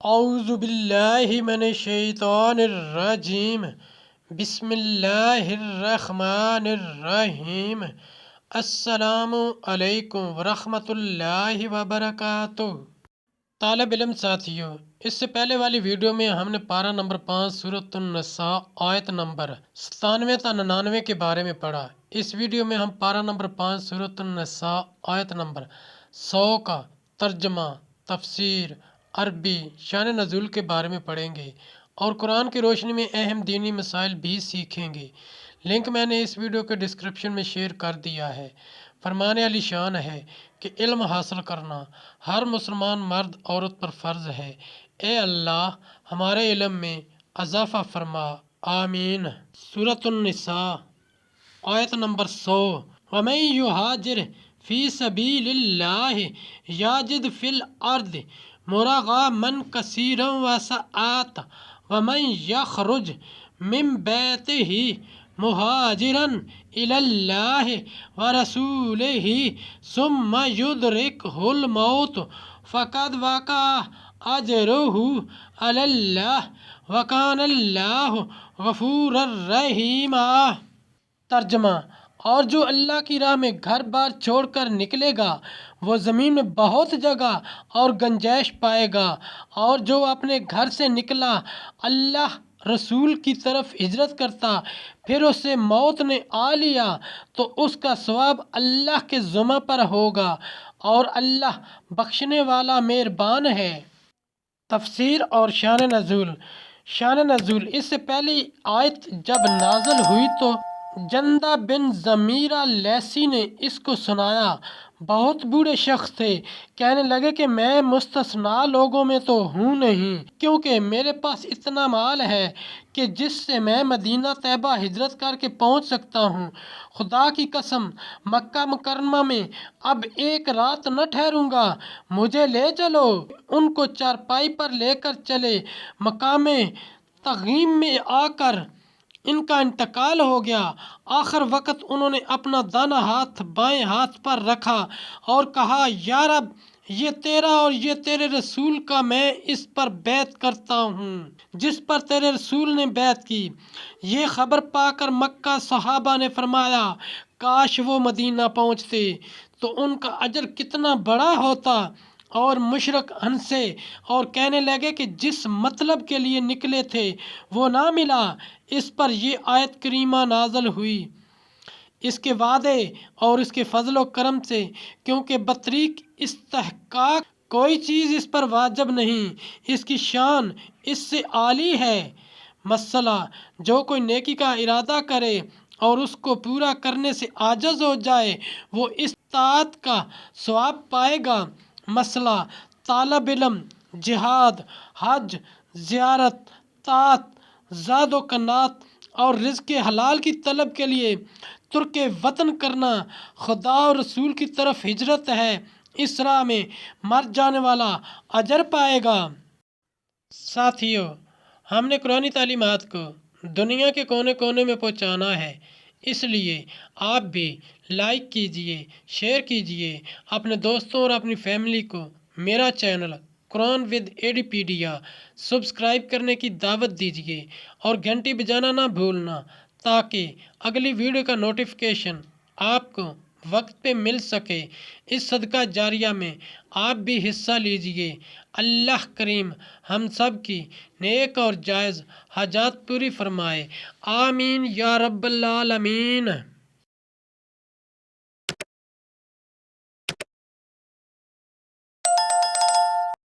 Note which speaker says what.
Speaker 1: اعوذ باللہ من الشیطان الرجیم بسم اللہ الرحمن الرحیم السلام علیکم ورحمۃ اللہ وبرکاتہ۔ طالب علم ساتھیوں، اس سے پہلے والی ویڈیو میں ہم نے پارہ نمبر 5 سورۃ النساء آیت نمبر 97 تا 99 کے بارے میں پڑھا۔ اس ویڈیو میں ہم پارہ نمبر 5 سورۃ النساء آیت نمبر 100 کا ترجمہ، تفسیر، عربی، شان نزول کے بارے میں پڑھیں گے اور قرآن کی روشنی میں اہم دینی مسائل بھی سیکھیں گے۔ لنک میں نے اس ویڈیو کے ڈسکرپشن میں شیئر کر دیا ہے۔ فرمان علی شان ہے کہ علم حاصل کرنا ہر مسلمان مرد عورت پر فرض ہے۔ اے اللہ ہمارے علم میں اضافہ فرما، آمین۔ سورۃ النساء آیت نمبر 100۔ وَمَن يُهَاجِرْ فِي سَبِيلِ اللَّهِ يَجِدْ فِي الْأَرْضِ مُرَغَمًا كَثِيرًا وَسَعَةً وَمَن يَخْرُجْ مِن بَيْتِهِ مُهَاجِرًا إِلَى اللَّهِ وَرَسُولِهِ ثُمَّ يُدْرِكْهُ الْمَوْتُ فَقَدْ وَقَعَ أَجْرُهُ عَلَى اللَّهِ وَكَانَ اللَّهُ غَفُورًا رَحِيمًا۔ ترجمہ: اور جو اللہ کی راہ میں گھر بار چھوڑ کر نکلے گا وہ زمین میں بہت جگہ اور گنجائش پائے گا، اور جو اپنے گھر سے نکلا اللہ رسول کی طرف ہجرت کرتا پھر اسے موت نے آ لیا تو اس کا ثواب اللہ کے ذمہ پر ہوگا، اور اللہ بخشنے والا مہربان ہے۔ تفسیر اور شان نزول۔ شان نزول: اس سے پہلی آیت جب نازل ہوئی تو جندہ بن ضمیرہ لیثی نے اس کو سنایا۔ بہت بوڑھے شخص تھے، کہنے لگے کہ میں مستثنیٰ لوگوں میں تو ہوں نہیں، کیونکہ میرے پاس اتنا مال ہے کہ جس سے میں مدینہ طیبہ ہجرت کر کے پہنچ سکتا ہوں۔ خدا کی قسم مکہ مکرمہ میں اب ایک رات نہ ٹھہروں گا، مجھے لے چلو۔ ان کو چارپائی پر لے کر چلے۔ مقام تغیم میں آ کر ان کا انتقال ہو گیا۔ آخر وقت انہوں نے اپنا دانا ہاتھ بائیں ہاتھ پر رکھا اور کہا، یا رب، یہ تیرا اور یہ تیرے رسول کا میں اس پر بیعت کرتا ہوں جس پر تیرے رسول نے بیعت کی۔ یہ خبر پا کر مکہ صحابہ نے فرمایا، کاش وہ مدینہ پہنچتے تو ان کا اجر کتنا بڑا ہوتا، اور مشرک ہنسے اور کہنے لگے کہ جس مطلب کے لیے نکلے تھے وہ نہ ملا۔ اس پر یہ آیت کریمہ نازل ہوئی، اس کے وعدے اور اس کے فضل و کرم سے، کیونکہ بطریق استحقاق کوئی چیز اس پر واجب نہیں، اس کی شان اس سے عالی ہے۔ مسئلہ: جو کوئی نیکی کا ارادہ کرے اور اس کو پورا کرنے سے عاجز ہو جائے وہ اس طاعت کا ثواب پائے گا۔ مسئلہ: طالب علم جہاد، حج، زیارت، طاعت، زاد و قناعت اور رزق حلال کی طلب کے لیے ترک وطن کرنا خدا اور رسول کی طرف ہجرت ہے، اس راہ میں مر جانے والا اجر پائے گا۔ ساتھیو، ہم نے قرآنی تعلیمات کو دنیا کے کونے کونے میں پہنچانا ہے، اس لیے آپ بھی لائک کیجئے، شیئر کیجئے، اپنے دوستوں اور اپنی فیملی کو میرا چینل قرآن ود ایڈیپیڈیا سبسکرائب کرنے کی دعوت دیجئے اور گھنٹی بجانا نہ بھولنا، تاکہ اگلی ویڈیو کا نوٹیفیکیشن آپ کو وقت پہ مل سکے۔ اس صدقہ جاریہ میں آپ بھی حصہ لیجئے۔ اللہ کریم ہم سب کی نیک اور جائز حاجات پوری فرمائے، آمین یا رب العالمین۔